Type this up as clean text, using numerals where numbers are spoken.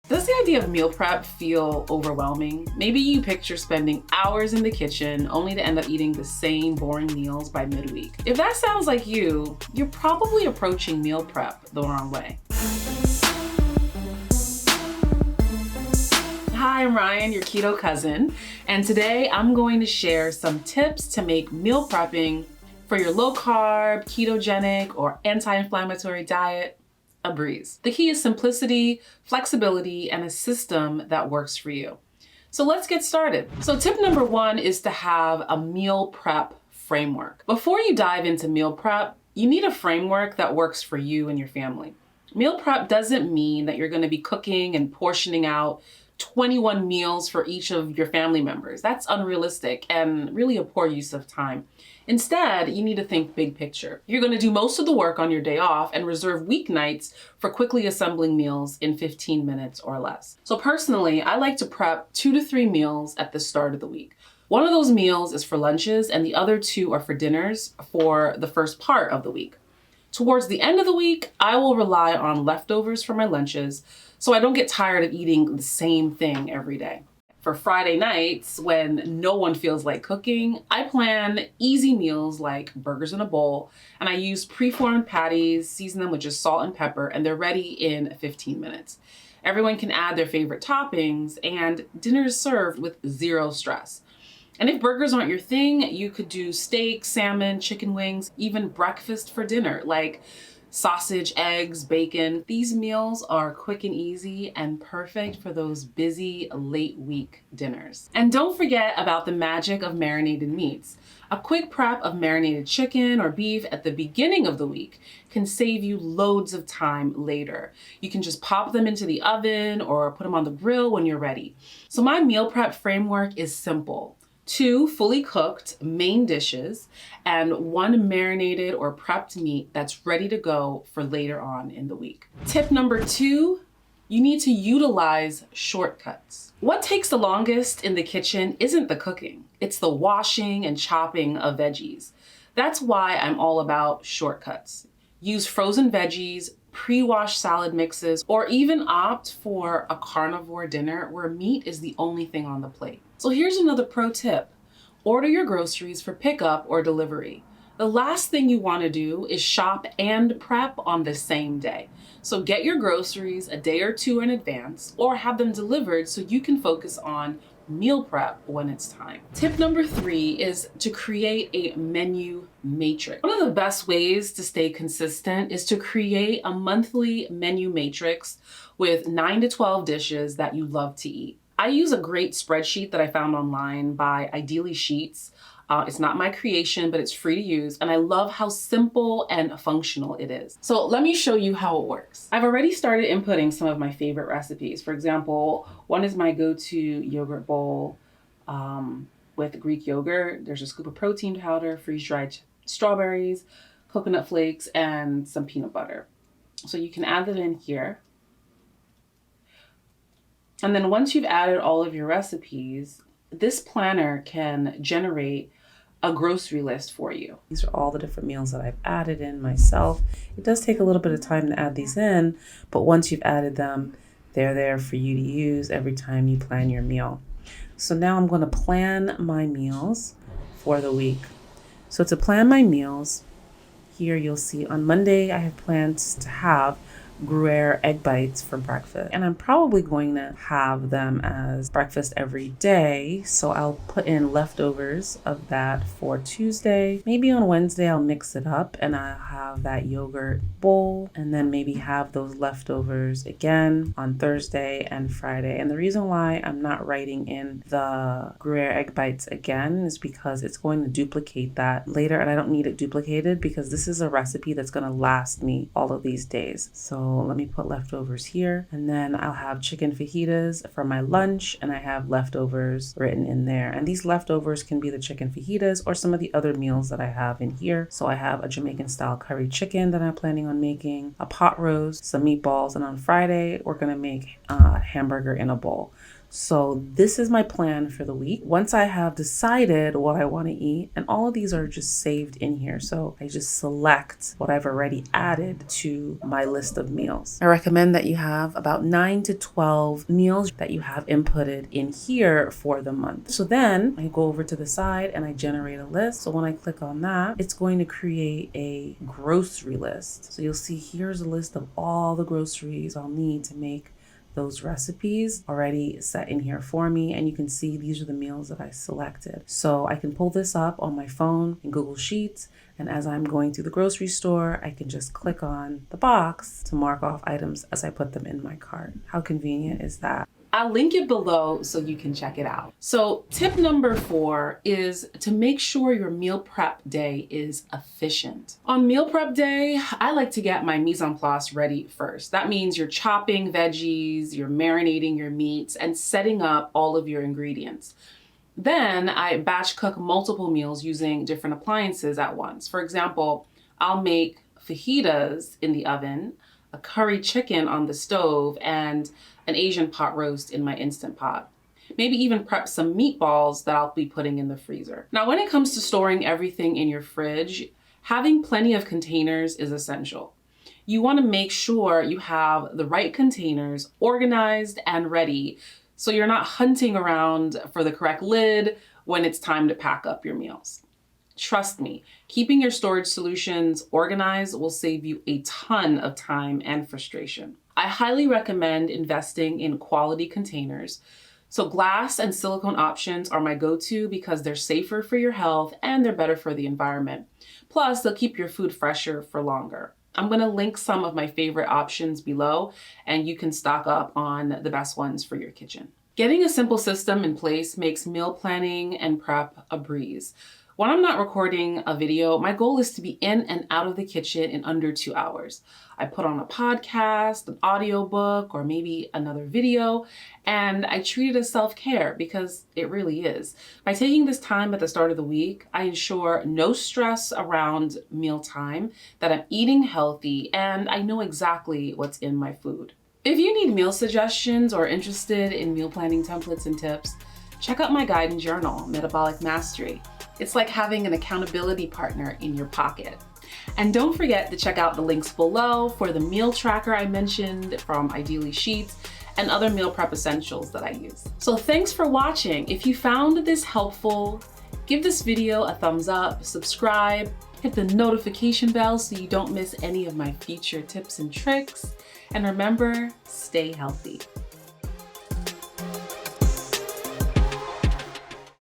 Does the idea of meal prep feel overwhelming? Maybe you picture spending hours in the kitchen only to end up eating the same boring meals by midweek. If that sounds like you, you're probably approaching meal prep the wrong way. Hi, I'm Ryan, your keto cousin, and today I'm going to share some tips to make meal prepping for your low-carb, ketogenic, or anti-inflammatory diet a breeze. The key is simplicity, flexibility, and a system that works for you. So let's get started. So tip number one is to have a meal prep framework. Before you dive into meal prep, you need a framework that works for you and your family. Meal prep doesn't mean that you're going to be cooking and portioning out 21 meals for each of your family members. That's unrealistic and really a poor use of time. Instead, you need to think big picture. You're going to do most of the work on your day off and reserve weeknights for quickly assembling meals in 15 minutes or less. So personally, I like to prep 2 to 3 meals at the start of the week. One of those meals is for lunches and the other 2 are for dinners for the first part of the week. Towards the end of the week, I will rely on leftovers for my lunches so I don't get tired of eating the same thing every day. For Friday nights, when no one feels like cooking, I plan easy meals like burgers in a bowl, and I use preformed patties, season them with just salt and pepper, and they're ready in 15 minutes. Everyone can add their favorite toppings, and dinner is served with zero stress. And if burgers aren't your thing, you could do steak, salmon, chicken wings, even breakfast for dinner, like sausage, eggs, bacon. These meals are quick and easy and perfect for those busy late week dinners. And don't forget about the magic of marinated meats. A quick prep of marinated chicken or beef at the beginning of the week can save you loads of time later. You can just pop them into the oven or put them on the grill when you're ready. So my meal prep framework is simple. 2 fully cooked main dishes and 1 marinated or prepped meat that's ready to go for later on in the week. Tip number 2, you need to utilize shortcuts. What takes the longest in the kitchen isn't the cooking, it's the washing and chopping of veggies. That's why I'm all about shortcuts. Use frozen veggies, pre-washed salad mixes, or even opt for a carnivore dinner where meat is the only thing on the plate. So here's another pro tip. Order your groceries for pickup or delivery. The last thing you want to do is shop and prep on the same day. So get your groceries a day or 2 in advance or have them delivered so you can focus on meal prep when it's time. Tip number 3 is to create a menu matrix. One of the best ways to stay consistent is to create a monthly menu matrix with 9 to 12 dishes that you love to eat. I use a great spreadsheet that I found online by Ideally Sheets. It's not my creation, but it's free to use, and I love how simple and functional it is. So let me show you how it works. I've already started inputting some of my favorite recipes. For example, one is my go-to yogurt bowl with Greek yogurt. There's a scoop of protein powder, freeze-dried strawberries, coconut flakes, and some peanut butter. So you can add them in here. And then once you've added all of your recipes, this planner can generate a grocery list for you. These are all the different meals that I've added in myself. It does take a little bit of time to add these in, but once you've added them, they're there for you to use every time you plan your meal. So now I'm going to plan my meals for the week. So to plan my meals, here you'll see on Monday I have plans to have Gruyere egg bites for breakfast, and I'm probably going to have them as breakfast every day, so I'll put in leftovers of that for Tuesday. Maybe on Wednesday I'll mix it up and I'll have that yogurt bowl, and then maybe have those leftovers again on Thursday and Friday. And the reason why I'm not writing in the Gruyere egg bites again is because it's going to duplicate that later, and I don't need it duplicated because this is a recipe that's going to last me all of these days. So let me put leftovers here, and then I'll have chicken fajitas for my lunch, and I have leftovers written in there. And these leftovers can be the chicken fajitas or some of the other meals that I have in here. So I have a Jamaican style curry chicken that I'm planning on making, a pot roast, some meatballs, and on Friday we're gonna make a hamburger in a bowl. So this is my plan for the week. Once I have decided what I want to eat, and all of these are just saved in here, so I just select what I've already added to my list of meals. I recommend that you have about 9 to 12 meals that you have inputted in here for the month. So then I go over to the side and I generate a list. So when I click on that, it's going to create a grocery list. So you'll see here's a list of all the groceries I'll need to make those recipes already set in here for me, and you can see these are the meals that I selected. So I can pull this up on my phone in Google Sheets, and as I'm going through the grocery store, I can just click on the box to mark off items as I put them in my cart. How convenient is that? I'll link it below so you can check it out. So tip number 4 is to make sure your meal prep day is efficient. On meal prep day, I like to get my mise en place ready first. That means you're chopping veggies, you're marinating your meats, and setting up all of your ingredients. Then I batch cook multiple meals using different appliances at once. For example, I'll make fajitas in the oven, a curry chicken on the stove, and an Asian pot roast in my Instant Pot. Maybe even prep some meatballs that I'll be putting in the freezer. Now, when it comes to storing everything in your fridge, having plenty of containers is essential. You want to make sure you have the right containers organized and ready so you're not hunting around for the correct lid when it's time to pack up your meals. Trust me, keeping your storage solutions organized will save you a ton of time and frustration. I highly recommend investing in quality containers. So glass and silicone options are my go-to because they're safer for your health and they're better for the environment. Plus, they'll keep your food fresher for longer. I'm going to link some of my favorite options below, and you can stock up on the best ones for your kitchen. Getting a simple system in place makes meal planning and prep a breeze. When I'm not recording a video, my goal is to be in and out of the kitchen in under 2 hours. I put on a podcast, an audiobook, or maybe another video, and I treat it as self-care because it really is. By taking this time at the start of the week, I ensure no stress around mealtime, that I'm eating healthy, and I know exactly what's in my food. If you need meal suggestions or interested in meal planning templates and tips, check out my guide and journal, Metabolic Mastery. It's like having an accountability partner in your pocket. And don't forget to check out the links below for the meal tracker I mentioned from Ideally Sheets and other meal prep essentials that I use. So thanks for watching. If you found this helpful, give this video a thumbs up, subscribe, hit the notification bell so you don't miss any of my future tips and tricks. And remember, stay healthy.